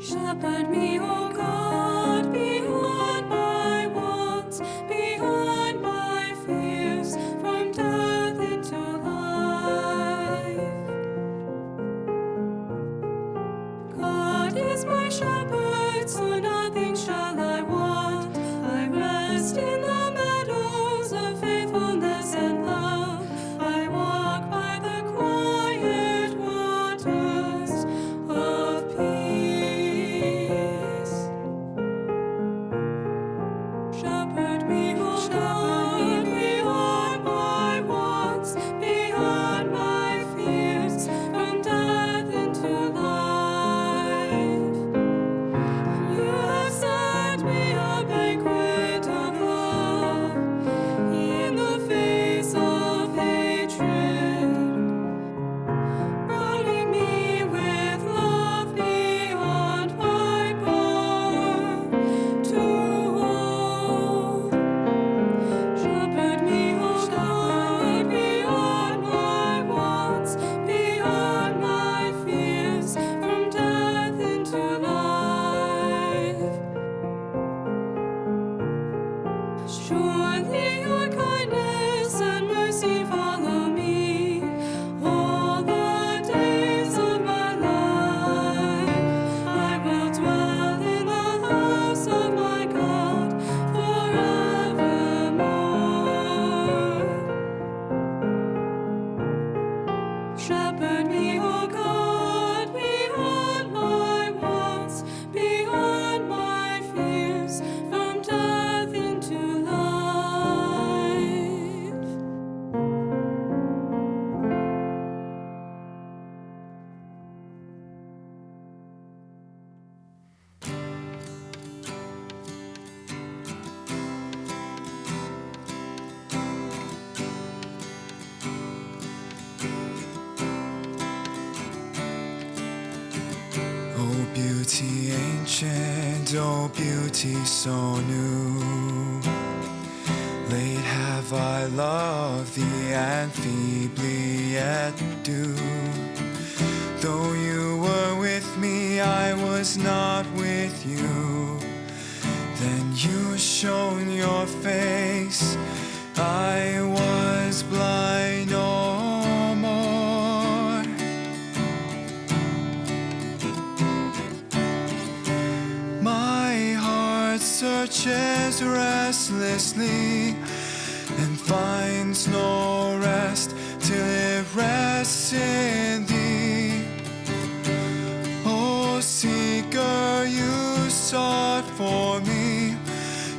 Shepherd me, O God, beyond my wants, beyond my fears, from death into life. God is my shepherd, so nothing shall I want. I rest in the meadows of faithfulness and love. I walk by the quiet waters of peace. Shepherd me, O God, beyond my wants, beyond my fears, from death into life. You have set me a banquet of love in the face of hatred, crowning me with love beyond my power to hold. Shepherd me, O God, beyond my wants, beyond my fears, from death into life. Surely your kindness and mercy follow me all the days of my life. I will dwell in the house of my God forevermore. Shepherd me, O God, beyond my wants, beyond my fears, from death into life. Oh, beauty ancient, oh, beauty so new. Late have I loved thee and feebly yet do. Though you were with me, I was not with you. Then you shone your face, I was blind no more. My heart searches restlessly and finds no rest till it rests in thee. O seeker, you sought for me,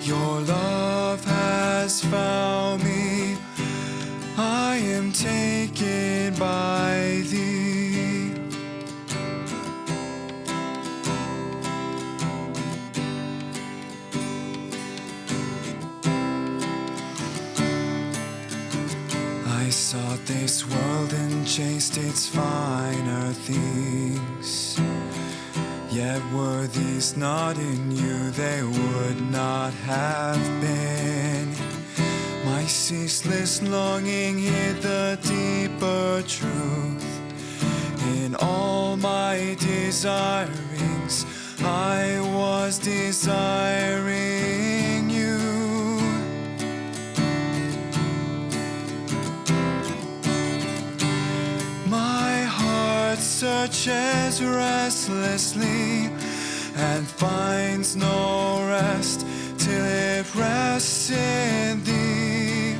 your love has found me. I am taken by thee. I sought this world and chased its finer things. Yet were these not in you, they would not have been. My ceaseless longing hid the deeper truth. In all my desirings, I was desiring you. My heart searches restlessly and finds no rest till it rests in thee.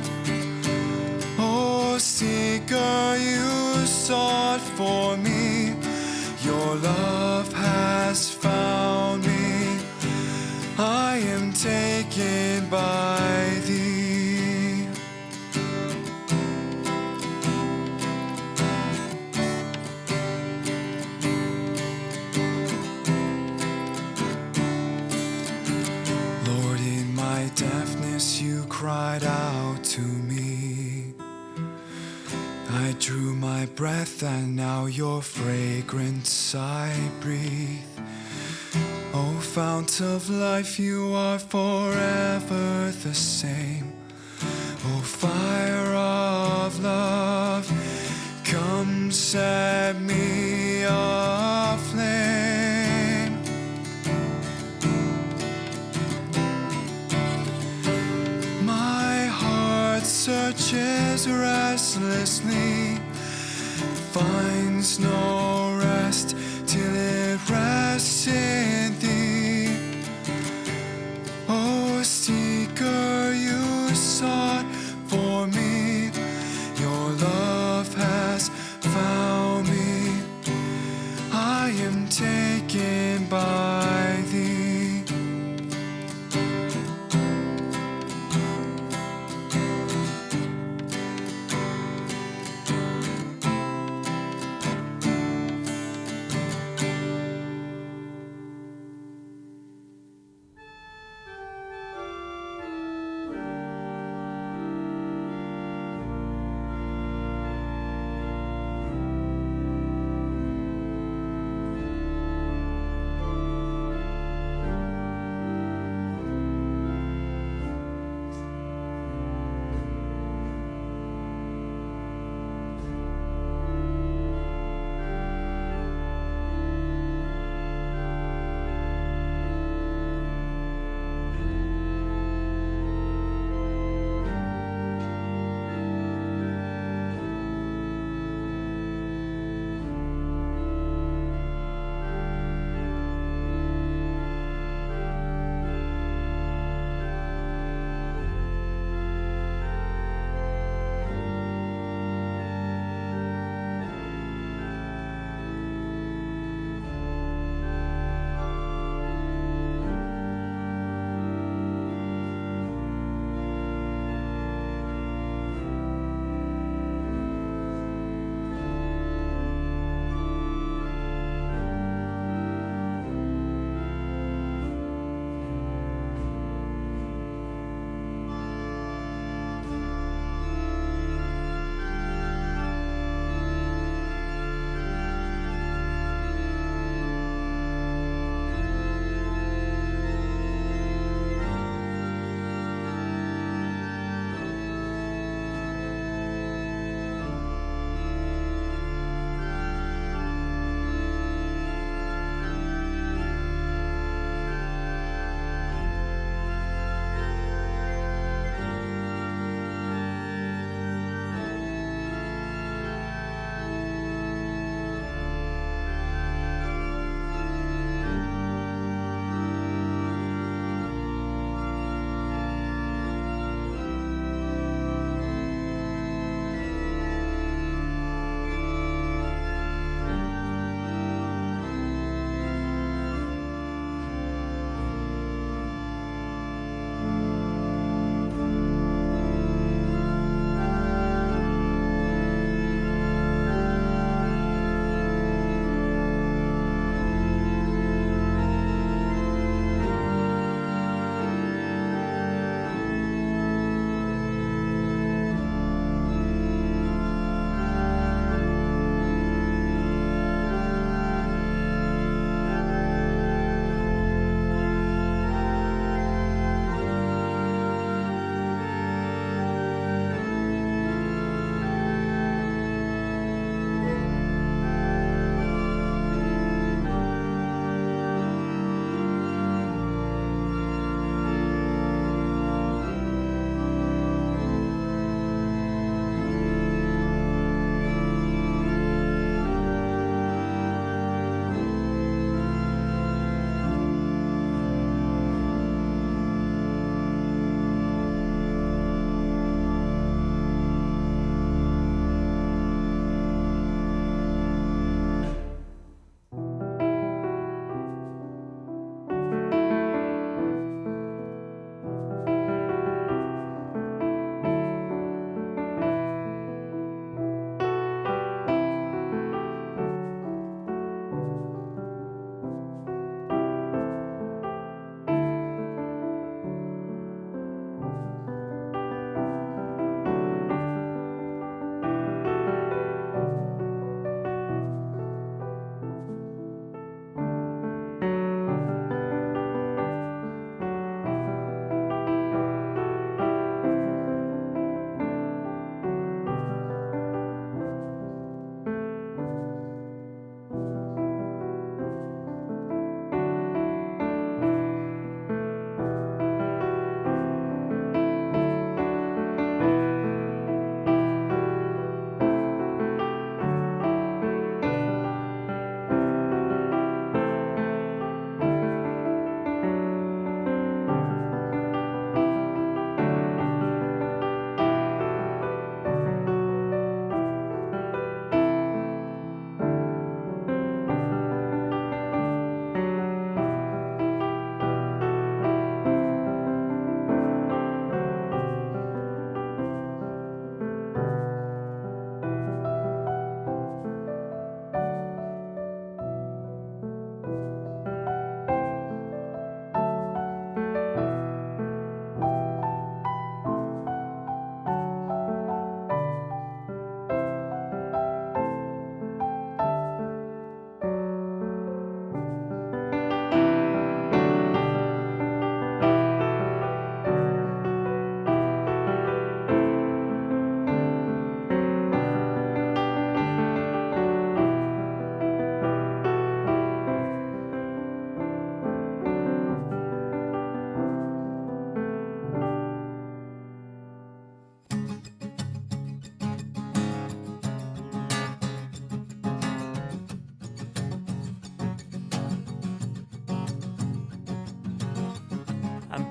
O seeker, you sought for me, your love has found me. I am taken by thee. Lord, in my deafness you cried out to me. I drew my breath and now your fragrance I breathe. O fount of life, you are forever the same. O fire of love, come set me aflame. searches restlessly, finds no rest till it rests in thee. O seeker, you sought for me, your love has found me. I am taken by thee.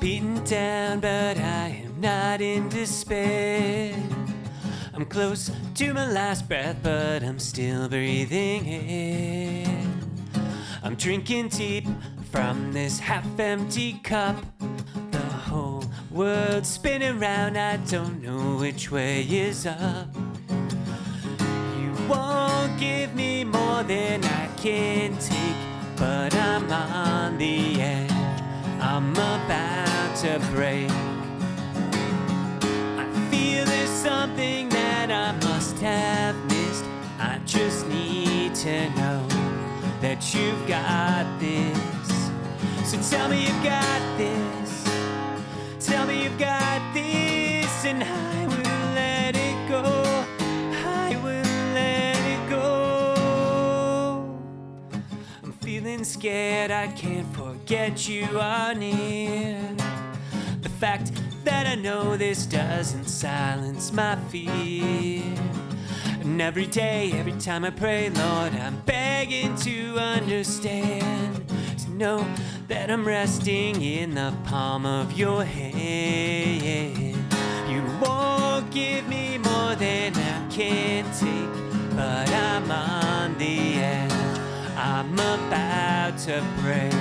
beaten down, but I am not in despair. I'm close to my last breath, but I'm still breathing in. I'm drinking deep from this half-empty cup. The whole world's spinning round, I don't know which way is up. You won't give me more than I can take, but I'm on the edge, I'm about to break. I feel there's something that I must have missed. I just need to know that you've got this. So tell me you've got this. Tell me you've got this, and I will let it go. I will let it go. I'm feeling scared, I can't forget you are near. The fact that I know this doesn't silence my fear. And every day, every time I pray, Lord, I'm begging to understand, to know that I'm resting in the palm of your hand. You won't give me more than I can take, but I'm on the edge, I'm about to break.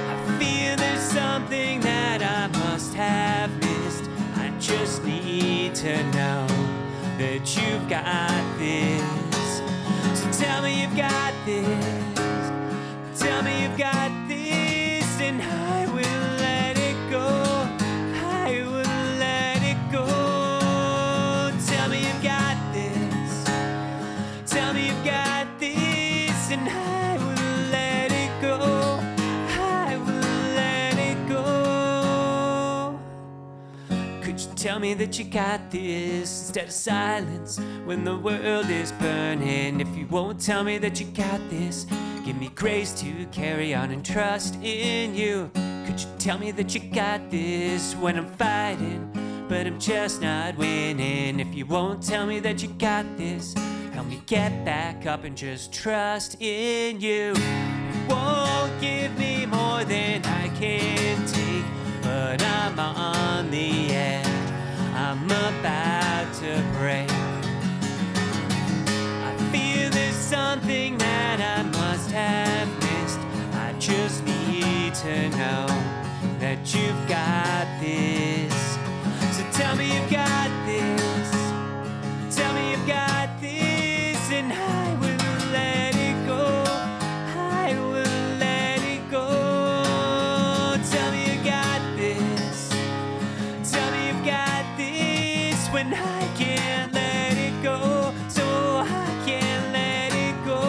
I feel there's something that I must have missed. I just need to know that you've got this. So tell me you've got this. Tell me you've got this, and I will let it go. I will let it go. Tell me you've got this. Tell me you've got this, and I will let it go. I will let it go. Could you tell me that you got this instead of silence when the world is burning? If you won't tell me that you got this, give me grace to carry on and trust in you. Could you tell me that you got this when I'm fighting, but I'm just not winning? If you won't tell me that you got this, help me get back up and just trust in you. You won't give me more than I can take, but I'm on the edge, I'm about to break. I feel there's something that I must have missed. I just need to know that you've got this. So tell me you've got this. Tell me you've got this, and I will let it go. I will let it go. Tell me you got this. Tell me you've got this, when I can't let it go. So I can't let it go.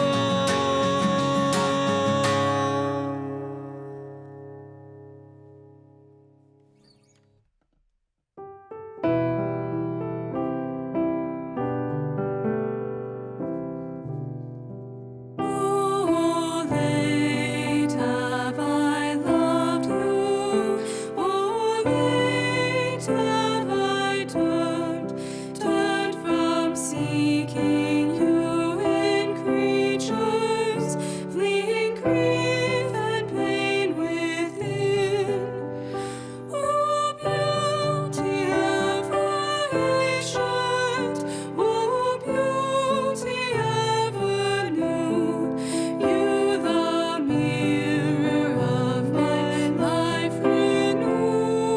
Oh, late have I loved you. Oh, late have I turned from seeking you in creatures, fleeing grief and pain within. Oh, beauty ever ancient, oh, beauty ever new, you the mirror of my life renewed.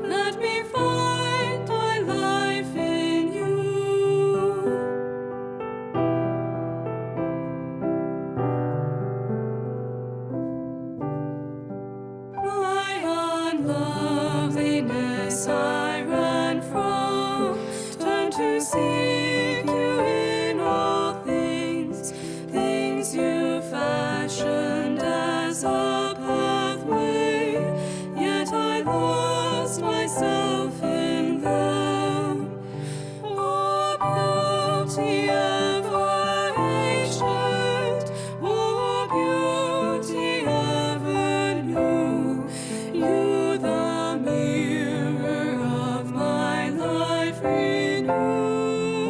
Let me find my life in you. My unloveliness I ran from, turn to seek you in all things, things you fashioned as a pathway, yet I lost myself in them. Oh, beauty ever ancient, oh, beauty ever new, you the mirror of my life renewed.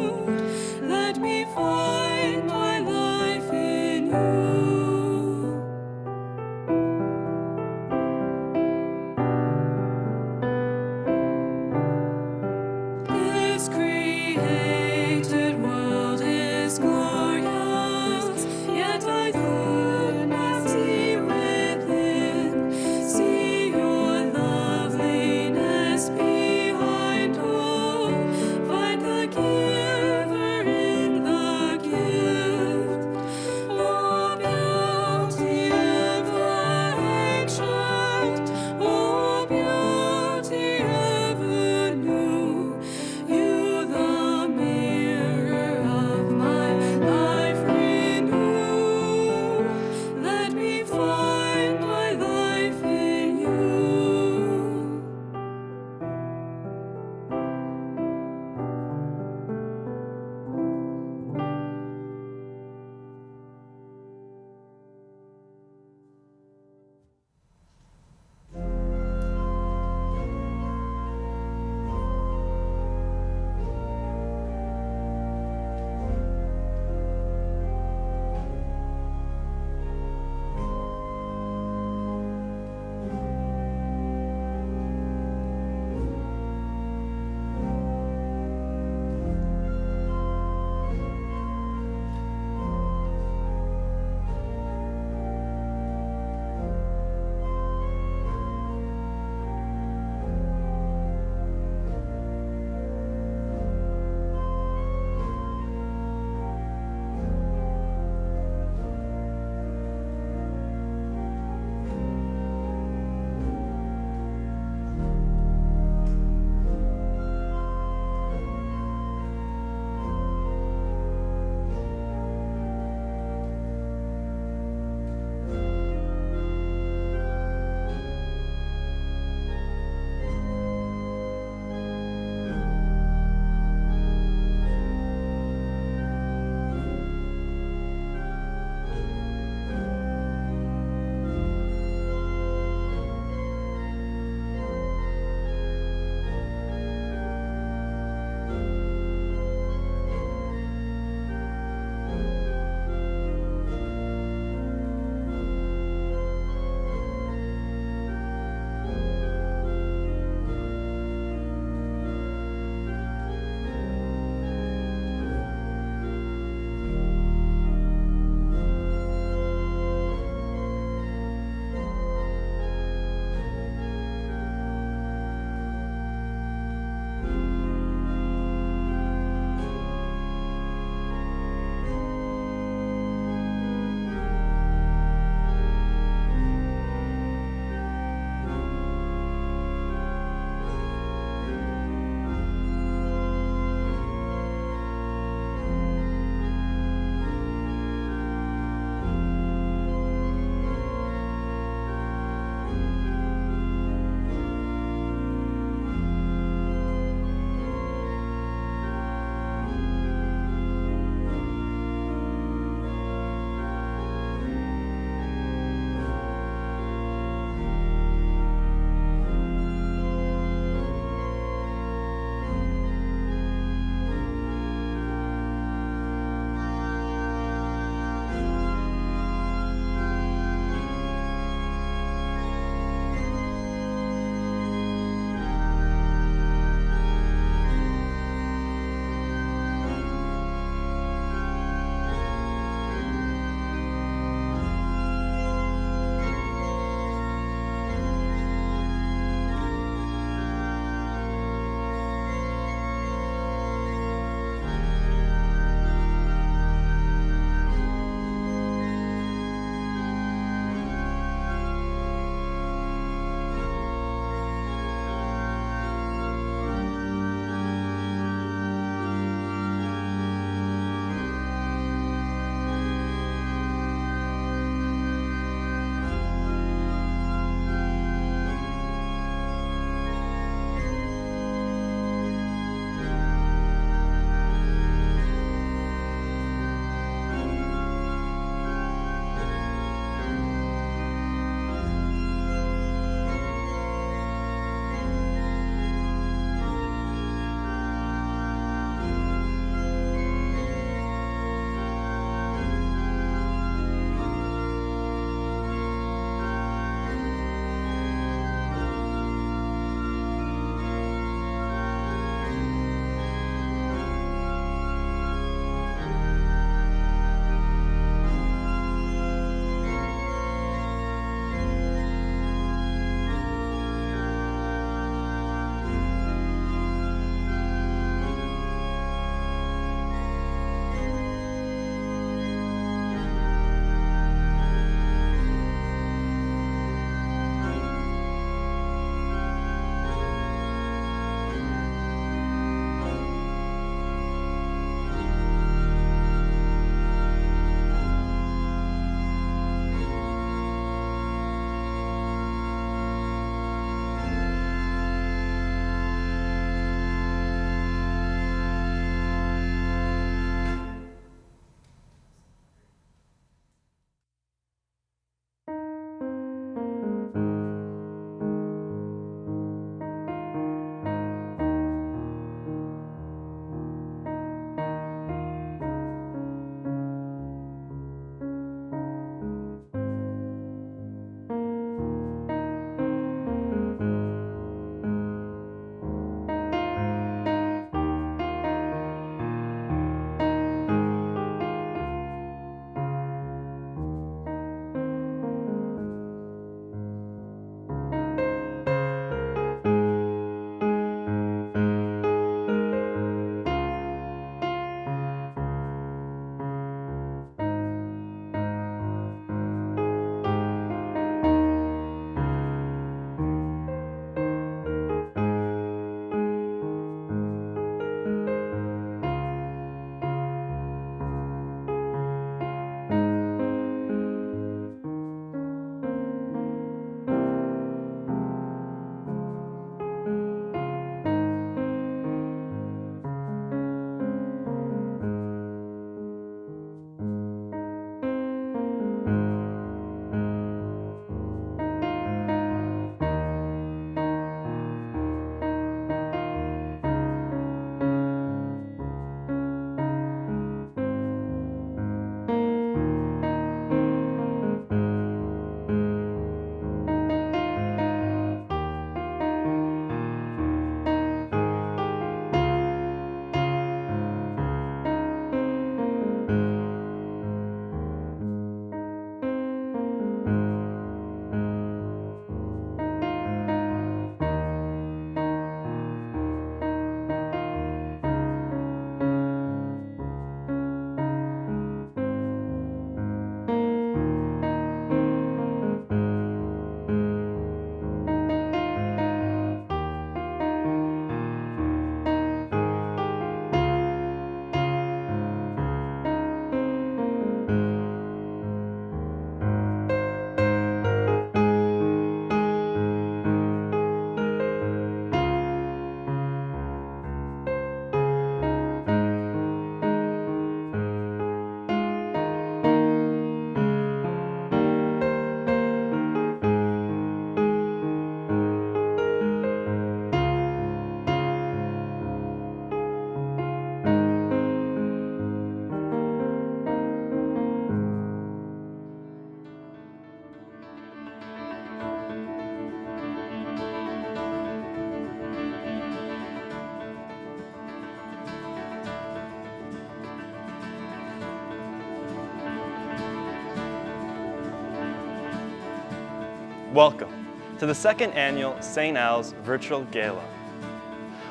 Welcome to the second annual St. Al's Virtual Gala.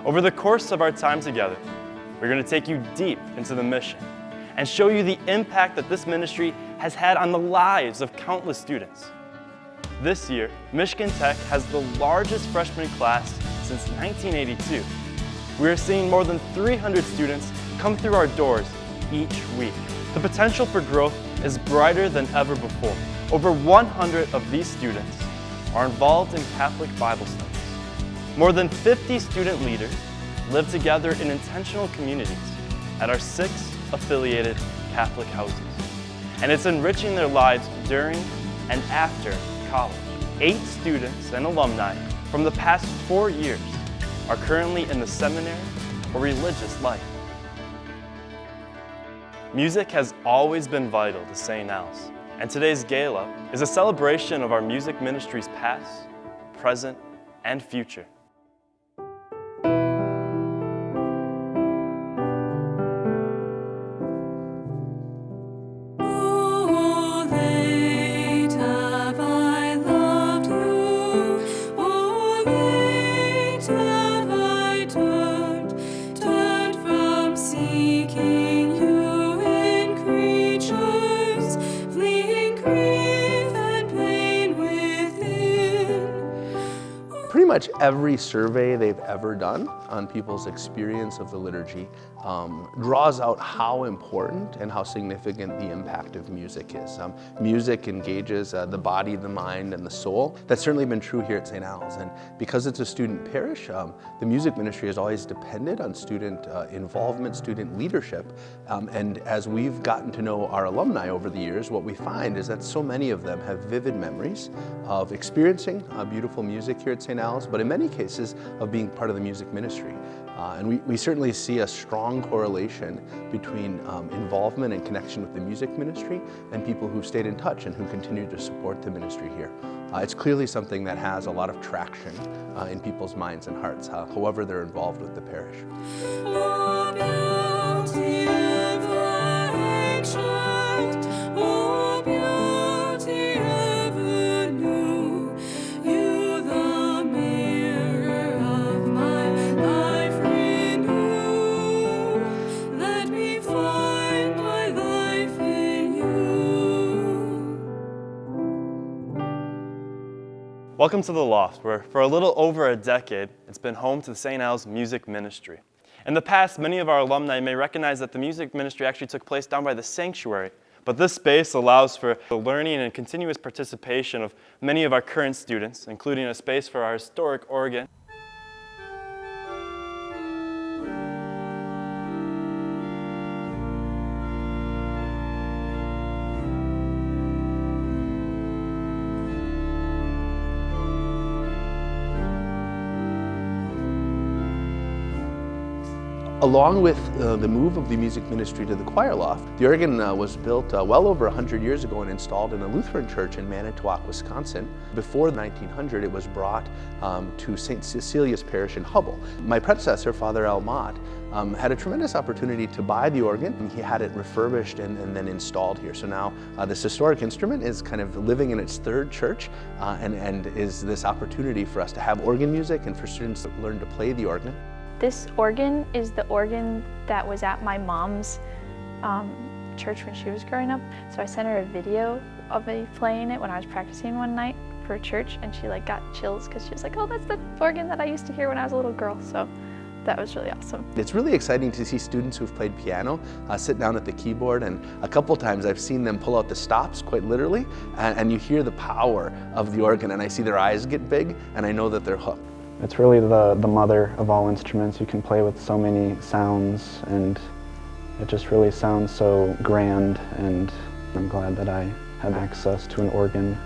Over the course of our time together, we're going to take you deep into the mission and show you the impact that this ministry has had on the lives of countless students. This year, Michigan Tech has the largest freshman class since 1982. We are seeing more than 300 students come through our doors each week. The potential for growth is brighter than ever before. Over 100 of these students are involved in Catholic Bible studies. More than 50 student leaders live together in intentional communities at our 6 affiliated Catholic houses. And it's enriching their lives during and after college. 8 students and alumni from the past 4 years are currently in the seminary or religious life. Music has always been vital to St. Al's, and today's gala is a celebration of our music ministry's past, present, and future. Oh, late have I loved you. Oh, late have I turned from seeking you in creatures, fleeing grief and pain within. Pretty much every survey they've ever done on people's experience of the liturgy draws out how important and how significant the impact of music is. Music engages the body, the mind, and the soul. That's certainly been true here at St. Al's, and because it's a student parish, the music ministry has always depended on student involvement, student leadership, and as we've gotten to know our alumni over the years, what we find is that so many of them have vivid memories of experiencing beautiful music here at St. Al's, but in many cases of being part of the music ministry. And we certainly see a strong correlation between involvement and connection with the music ministry and people who've stayed in touch and who continue to support the ministry here. It's clearly something that has a lot of traction in people's minds and hearts, however they're involved with the parish. Oh, beauty ever ancient, oh, beauty ever new, you the mirror of my life renew. Let me find my life in you. Welcome to the Loft, where for a little over a decade, it's been home to the St. Al's music ministry. In the past, many of our alumni may recognize that the music ministry actually took place down by the sanctuary, but this space allows for the learning and continuous participation of many of our current students, including a space for our historic organ. Along with the move of the music ministry to the choir loft, the organ was built well over 100 years ago and installed in a Lutheran church in Manitowoc, Wisconsin. Before 1900, it was brought to St. Cecilia's Parish in Hubble. My predecessor, Father Al Mott, had a tremendous opportunity to buy the organ, and he had it refurbished and then installed here. So now this historic instrument is kind of living in its third church and is this opportunity for us to have organ music and for students to learn to play the organ. This organ is the organ that was at my mom's church when she was growing up. So I sent her a video of me playing it when I was practicing one night for church, and she got chills because she was like, oh, that's the organ that I used to hear when I was a little girl. So that was really awesome. It's really exciting to see students who've played piano sit down at the keyboard, and a couple times I've seen them pull out the stops, quite literally, and you hear the power of the organ, and I see their eyes get big, and I know that they're hooked. It's really the mother of all instruments. You can play with so many sounds, and it just really sounds so grand, and I'm glad that I have access to an organ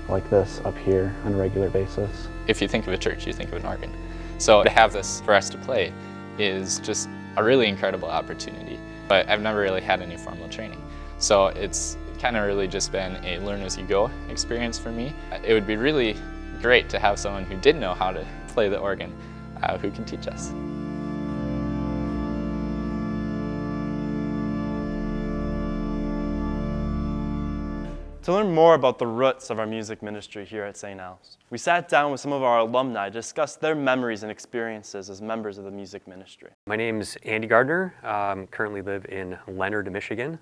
like this up here on a regular basis. If you think of a church, you think of an organ. So to have this for us to play is just a really incredible opportunity. But I've never really had any formal training. So it's kind of really just been a learn-as-you-go experience for me. It would be really great to have someone who did know how to play the organ, who can teach us. To learn more about the roots of our music ministry here at St. Al's, we sat down with some of our alumni to discuss their memories and experiences as members of the music ministry. My name's Andy Gardner. Currently live in Leonard, Michigan,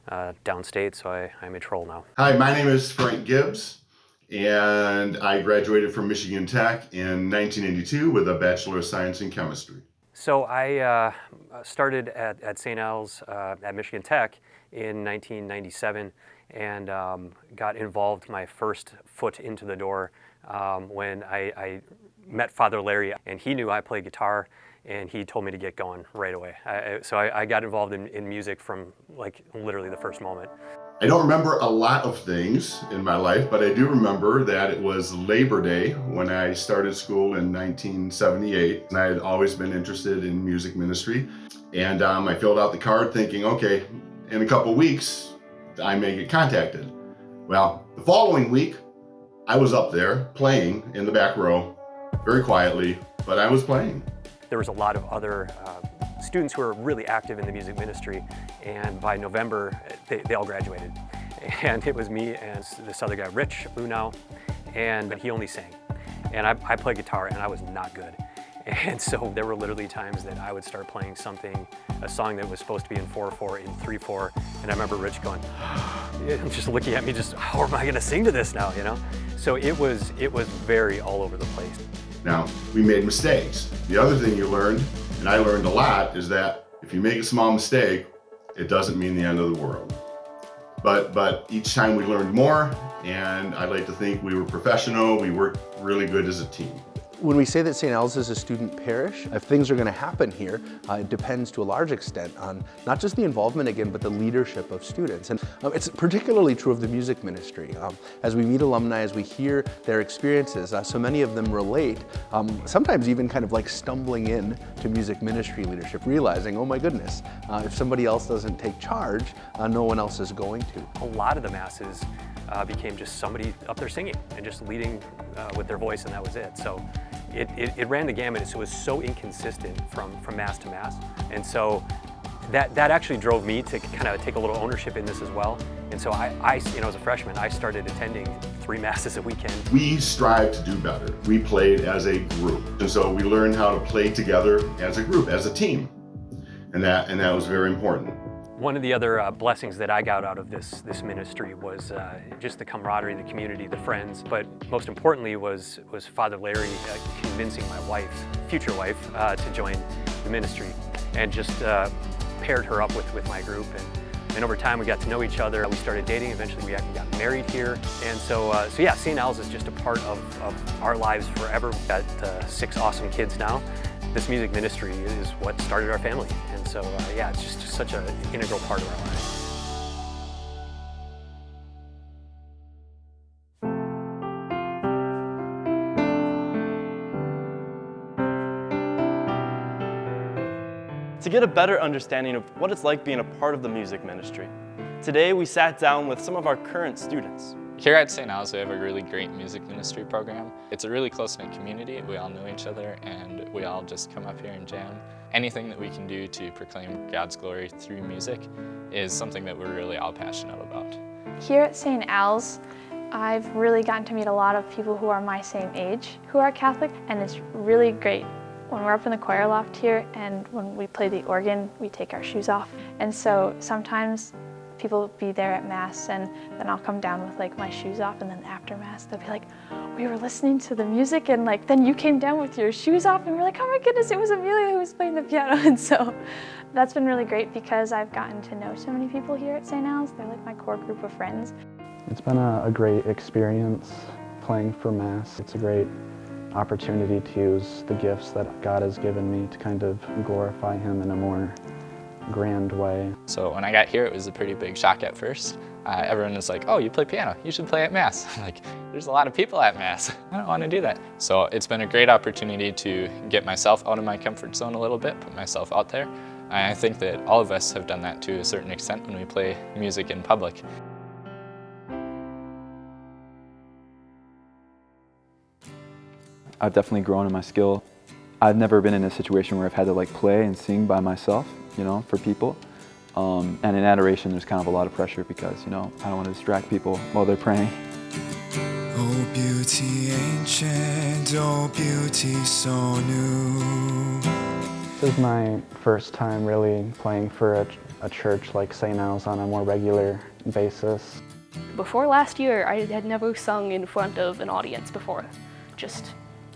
downstate, so I'm a troll now. Hi, my name is Frank Gibbs, and I graduated from Michigan Tech in 1982 with a Bachelor of Science in Chemistry. So I started at St. Al's at Michigan Tech in 1997 and got involved my first foot into the door when I met Father Larry, and he knew I played guitar, and he told me to get going right away. So I got involved in music from like literally the first moment. I don't remember a lot of things in my life, but I do remember that it was Labor Day when I started school in 1978, and I had always been interested in music ministry. And I filled out the card thinking, okay, in a couple weeks, I may get contacted. Well, the following week, I was up there playing in the back row, very quietly, but I was playing. There was a lot of other students who were really active in the music ministry, and by November, they all graduated. And it was me and this other guy, Rich Unau, and he only sang. And I played guitar, and I was not good. And so there were literally times that I would start playing a song that was supposed to be in 4/4, in 3/4, and I remember Rich going, just looking at me, just, how am I gonna sing to this now, you know? So it was very all over the place. Now, we made mistakes. The other thing you learned, and I learned a lot, is that if you make a small mistake, it doesn't mean the end of the world. But each time we learned more, and I like to think we were professional, we worked really good as a team. When we say that St. Al's is a student parish, if things are going to happen here, it depends to a large extent on not just the involvement again, but the leadership of students. And it's particularly true of the music ministry. As we meet alumni, as we hear their experiences, so many of them relate, sometimes even kind of like stumbling in to music ministry leadership, realizing, oh my goodness, if somebody else doesn't take charge, no one else is going to. A lot of the masses became just somebody up there singing and just leading with their voice, and that was it. So it ran the gamut. So it was so inconsistent from mass to mass, and so that actually drove me to kind of take a little ownership in this as well. And so I as a freshman, I started attending 3 masses a weekend. We strive to do better. We played as a group, and so we learned how to play together as a group, as a team, and that was very important. One of the other blessings that I got out of this ministry was just the camaraderie, the community, the friends, but most importantly was Father Larry convincing my wife, future wife, to join the ministry, and just paired her up with my group. And over time we got to know each other. We started dating. Eventually we got married here. And so yeah, St. Al's is just a part of our lives forever. We've got 6 awesome kids now. This music ministry is what started our family. And so yeah, it's just such an integral part of our lives. To get a better understanding of what it's like being a part of the music ministry, today we sat down with some of our current students. Here at St. Al's, we have a really great music ministry program. It's a really close-knit community. We all know each other, and we all just come up here and jam. Anything that we can do to proclaim God's glory through music is something that we're really all passionate about. Here at St. Al's, I've really gotten to meet a lot of people who are my same age who are Catholic, and it's really great. When we're up in the choir loft here and when we play the organ, we take our shoes off. And so sometimes people will be there at Mass, and then I'll come down with like my shoes off, and then after Mass they'll be like, we were listening to the music and like then you came down with your shoes off, and we're like, oh my goodness, it was Amelia who was playing the piano. And so that's been really great because I've gotten to know so many people here at St. Al's. They're like my core group of friends. It's been a great experience playing for Mass. It's a great opportunity to use the gifts that God has given me to kind of glorify Him in a more grand way. So when I got here, it was a pretty big shock at first. Everyone was like, oh, you play piano, you should play at Mass. I'm like, there's a lot of people at Mass. I don't want to do that. So it's been a great opportunity to get myself out of my comfort zone a little bit, put myself out there. And I think that all of us have done that to a certain extent when we play music in public. I've definitely grown in my skill. I've never been in a situation where I've had to like play and sing by myself, you know, for people. And in adoration, there's kind of a lot of pressure because, you know, I don't want to distract people while they're praying. Oh, beauty ancient, oh, beauty so new. This is my first time really playing for a church like St. Al's on a more regular basis. Before last year, I had never sung in front of an audience before, just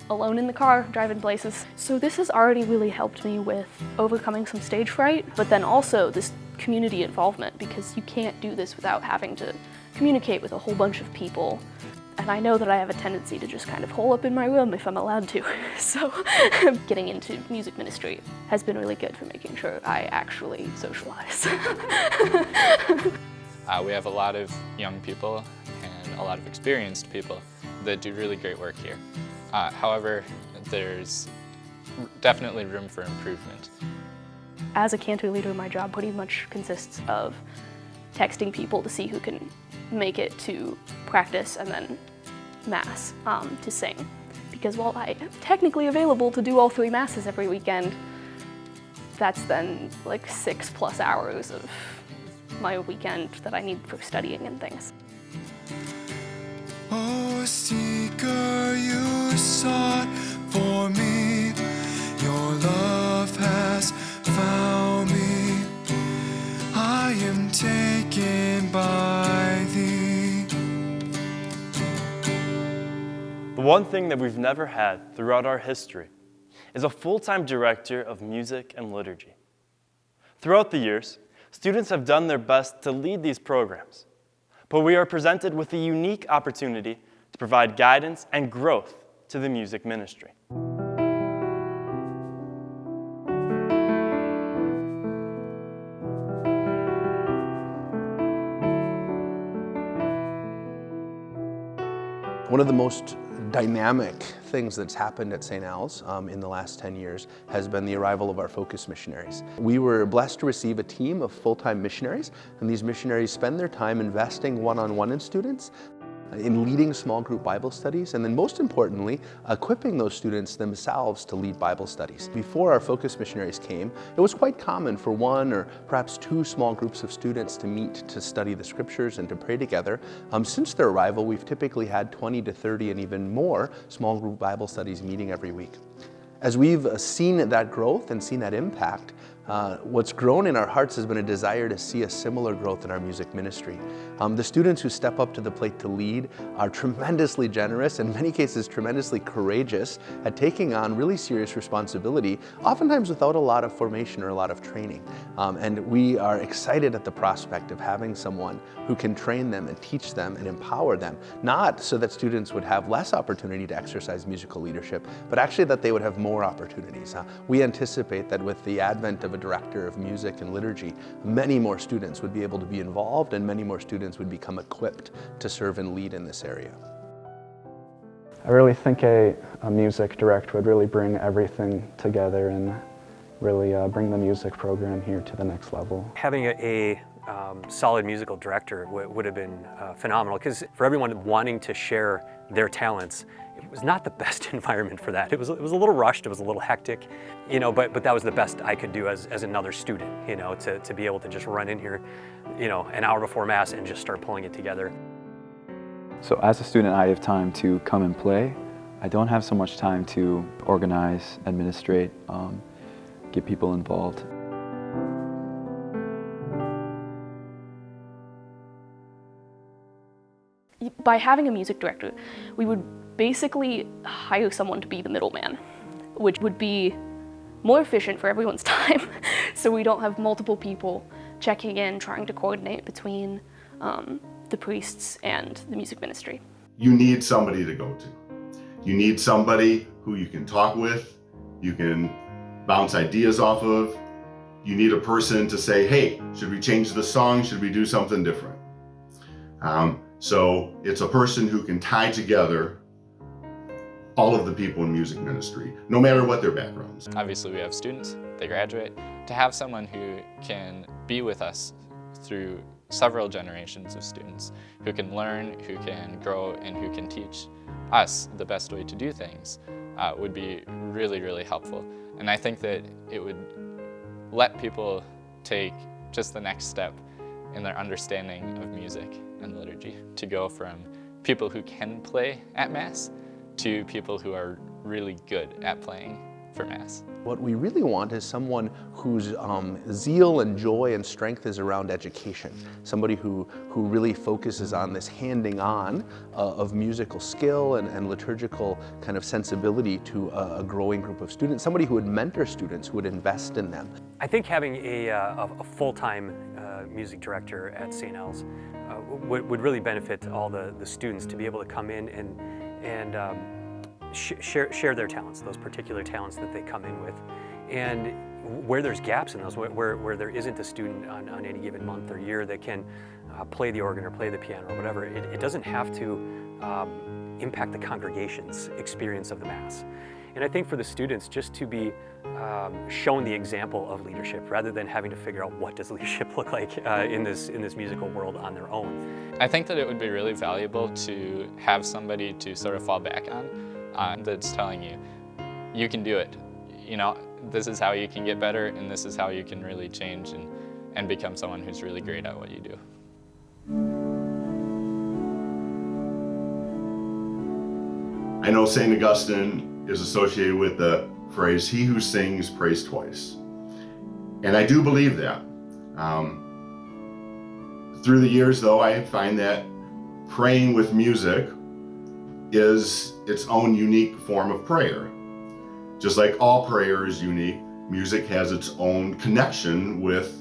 alone in the car, driving places. So this has already really helped me with overcoming some stage fright, but then also this community involvement, because you can't do this without having to communicate with a whole bunch of people. And I know that I have a tendency to just kind of hole up in my room if I'm allowed to. So getting into music ministry has been really good for making sure I actually socialize. We have a lot of young people and a lot of experienced people that do really great work here. However, there's definitely room for improvement. As a cantor leader, my job pretty much consists of texting people to see who can make it to practice and then mass to sing. Because while I am technically available to do all 3 masses every weekend, that's then like 6+ hours of my weekend that I need for studying and things. Oh, seeker, you sought for me. Your love has found me. I am taken by thee. The one thing that we've never had throughout our history is a full-time director of music and liturgy. Throughout the years, students have done their best to lead these programs, but we are presented with a unique opportunity to provide guidance and growth to the music ministry. One of the most dynamic things that's happened at St. Al's in the last 10 years has been the arrival of our focus missionaries. We were blessed to receive a team of full-time missionaries, and these missionaries spend their time investing one-on-one in students, in leading small group Bible studies, and then most importantly, equipping those students themselves to lead Bible studies. Before our focus missionaries came, it was quite common for 1 or perhaps 2 small groups of students to meet to study the scriptures and to pray together. Since their arrival, we've typically had 20 to 30 and even more small group Bible studies meeting every week. As we've seen that growth and seen that impact, what's grown in our hearts has been a desire to see a similar growth in our music ministry. The students who step up to the plate to lead are tremendously generous, in many cases tremendously courageous at taking on really serious responsibility, oftentimes without a lot of formation or a lot of training. And we are excited at the prospect of having someone who can train them and teach them and empower them, not so that students would have less opportunity to exercise musical leadership, but actually that they would have more opportunities. We anticipate that with the advent of a director of music and liturgy, many more students would be able to be involved and many more students would become equipped to serve and lead in this area. I really think a music director would really bring everything together and really bring the music program here to the next level. Having a solid musical director would have been phenomenal, because for everyone wanting to share their talents, it was not the best environment for that. It was a little rushed, it was a little hectic, you know, but that was the best I could do as another student, you know, to be able to just run in here, you know, an hour before Mass and just start pulling it together. So as a student, I have time to come and play. I don't have so much time to organize, administrate, get people involved. By having a music director, we would basically hire someone to be the middleman, which would be more efficient for everyone's time. So we don't have multiple people checking in, trying to coordinate between the priests and the music ministry. You need somebody to go to. You need somebody who you can talk with, you can bounce ideas off of. You need a person to say, hey, should we change the song? Should we do something different? So it's a person who can tie together all of the people in music ministry, no matter what their backgrounds. Obviously we have students, they graduate. To have someone who can be with us through several generations of students, who can learn, who can grow, and who can teach us the best way to do things would be really, really helpful. And I think that it would let people take just the next step in their understanding of music and liturgy, to go from people who can play at Mass to people who are really good at playing for Mass. What we really want is someone whose zeal and joy and strength is around education. Somebody who really focuses on this handing on of musical skill and liturgical kind of sensibility to a growing group of students. Somebody who would mentor students, who would invest in them. I think having a full-time music director at St. L's would really benefit all the students to be able to come in and share their talents, those particular talents that they come in with. And where there's gaps in those, where there isn't a student on any given month or year that can play the organ or play the piano or whatever, it doesn't have to impact the congregation's experience of the Mass. And I think for the students, just to be shown the example of leadership rather than having to figure out what does leadership look like in this musical world on their own. I think that it would be really valuable to have somebody to sort of fall back on that's telling you, you can do it. You know, this is how you can get better, and this is how you can really change and become someone who's really great at what you do. I know St. Augustine is associated with the phrase, "He who sings prays twice." And I do believe that. Through the years, though, I find that praying with music is its own unique form of prayer. Just like all prayer is unique, music has its own connection with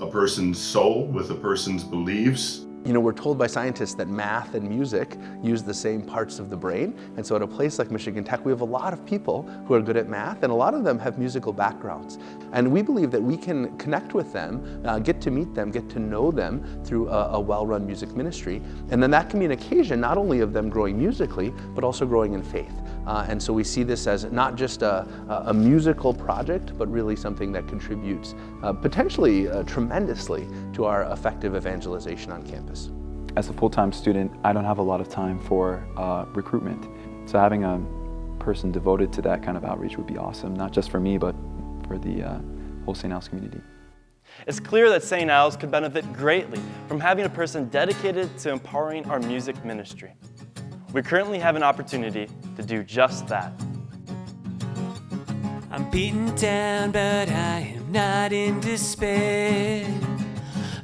a person's soul, with a person's beliefs. You know, we're told by scientists that math and music use the same parts of the brain. And so at a place like Michigan Tech, we have a lot of people who are good at math, and a lot of them have musical backgrounds. And we believe that we can connect with them, get to meet them, get to know them through a well-run music ministry. And then that can be an occasion not only of them growing musically, but also growing in faith. And so we see this as not just a musical project, but really something that contributes potentially tremendously to our effective evangelization on campus. As a full-time student, I don't have a lot of time for recruitment. So having a person devoted to that kind of outreach would be awesome, not just for me, but for the whole St. Al's community. It's clear that St. Al's could benefit greatly from having a person dedicated to empowering our music ministry. We currently have an opportunity to do just that. I'm beaten down, but I am not in despair.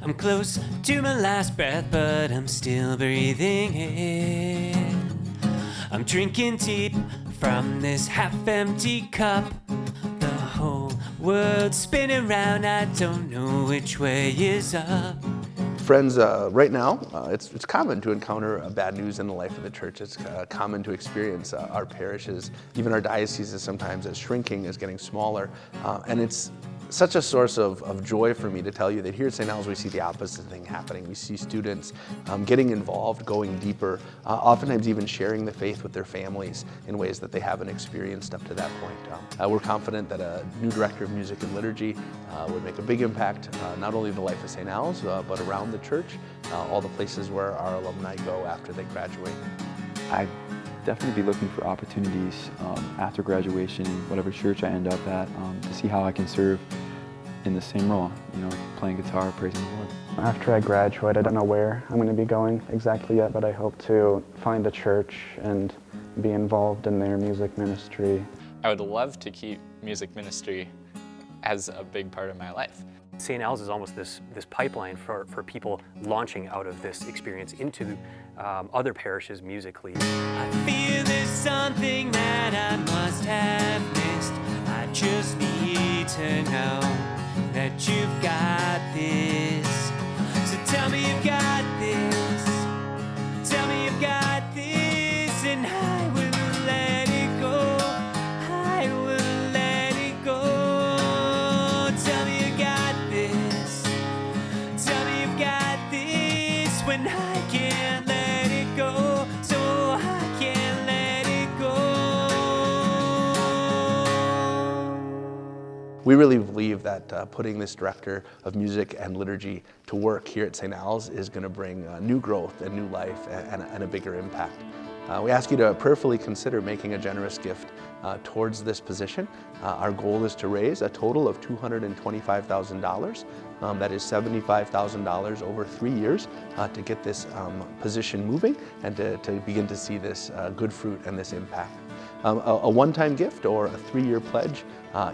I'm close to my last breath, but I'm still breathing in. I'm drinking deep from this half-empty cup. The whole world's spinning round, I don't know which way is up. Friends, right now, it's common to encounter bad news in the life of the church. It's common to experience our parishes, even our dioceses sometimes, as shrinking, as getting smaller. And it's such a source of joy for me to tell you that here at St. Al's we see the opposite thing happening. We see students getting involved, going deeper, oftentimes even sharing the faith with their families in ways that they haven't experienced up to that point. We're confident that a new director of music and liturgy would make a big impact, not only in the life of St. Al's, but around the church, all the places where our alumni go after they graduate. I'd definitely be looking for opportunities after graduation, whatever church I end up at, to see how I can serve in the same role, you know, playing guitar, praising the Lord. After I graduate, I don't know where I'm going to be going exactly yet, but I hope to find a church and be involved in their music ministry. I would love to keep music ministry as a big part of my life. St. Al's is almost this pipeline for people launching out of this experience into other parishes musically. I feel there's something that I must have missed. I just need to know that you've got this. So tell me you've got this. Tell me you've got this, and I will let it go. I will let it go. Tell me you got this. Tell me you've got this when I can't let it go. So I can't let it go. We really believe that putting this director of music and liturgy to work here at St. Al's is going to bring new growth and new life and a bigger impact. We ask you to prayerfully consider making a generous gift towards this position. Our goal is to raise a total of $225,000 That is $75,000 over 3 years to get this position moving and to begin to see this good fruit and this impact. A one-time gift or a 3-year pledge,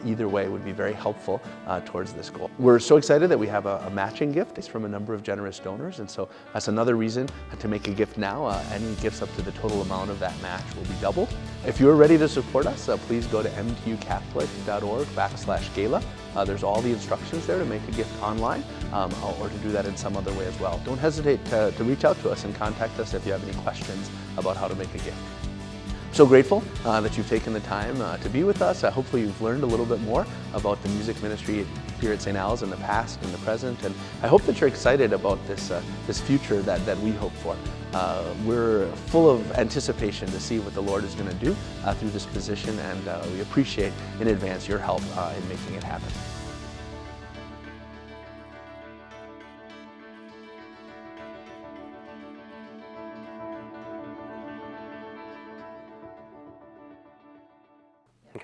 either way would be very helpful towards this goal. We're so excited that we have a matching gift. It's from a number of generous donors, and so that's another reason to make a gift now. Any gifts up to the total amount of that match will be doubled. If you're ready to support us, please go to mtucatholic.org/gala. There's all the instructions there to make a gift online or to do that in some other way as well. Don't hesitate to reach out to us and contact us if you have any questions about how to make a gift. So grateful that you've taken the time to be with us. Hopefully you've learned a little bit more about the music ministry here at St. Al's in the past and the present, and I hope that you're excited about this future that we hope for. We're full of anticipation to see what the Lord is going to do through this position, and we appreciate in advance your help in making it happen.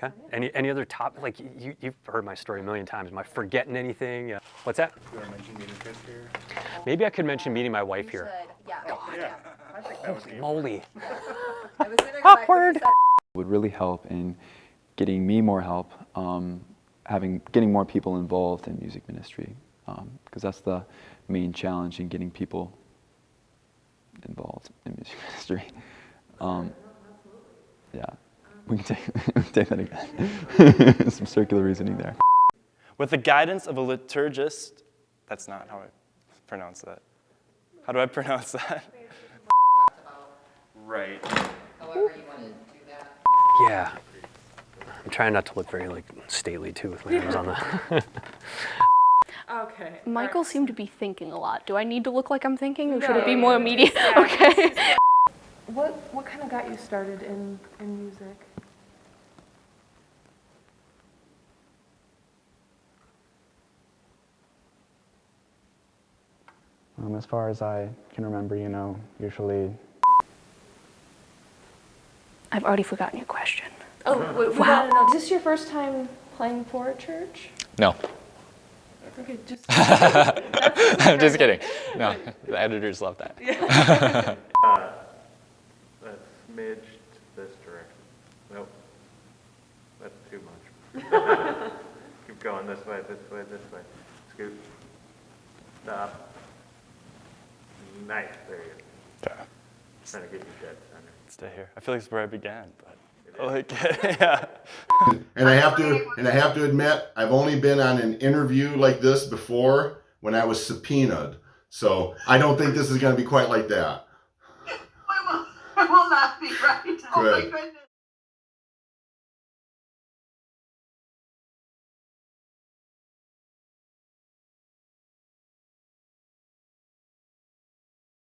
Okay. Any other topic? Like you've heard my story a million times. Am I forgetting anything? What's that? You want to mention meeting Chris here? Maybe I could mention meeting my wife here. Yeah. I think that would be Moly. Awkward. It would really help in getting me more help, getting more people involved in music ministry, because that's the main challenge in getting people involved in music ministry. Yeah. We can take that again. Some circular reasoning there. With the guidance of a liturgist, that's not how I pronounce that. How do I pronounce that? Right. However you want to do that. Yeah. I'm trying not to look very stately too with my arms on the. Okay. Michael seemed to be thinking a lot. Do I need to look like I'm thinking, or should it be more immediate? Okay. What kind of got you started in music? As far as I can remember, usually... I've already forgotten your question. Oh, we gotta know. Is this your first time playing for a church? No. Okay, just. I'm just kidding. No, the editors love that. That's smidged this direction. Nope. That's too much. Keep going this way, this way, this way. Scoot. Stop. Nice. There you go. Yeah. Trying to get you dead center. Stay here. I feel like it's where I began, but yeah. And I have to admit, I've only been on an interview like this before when I was subpoenaed. So I don't think this is going to be quite like that. I will not be right. Oh my goodness.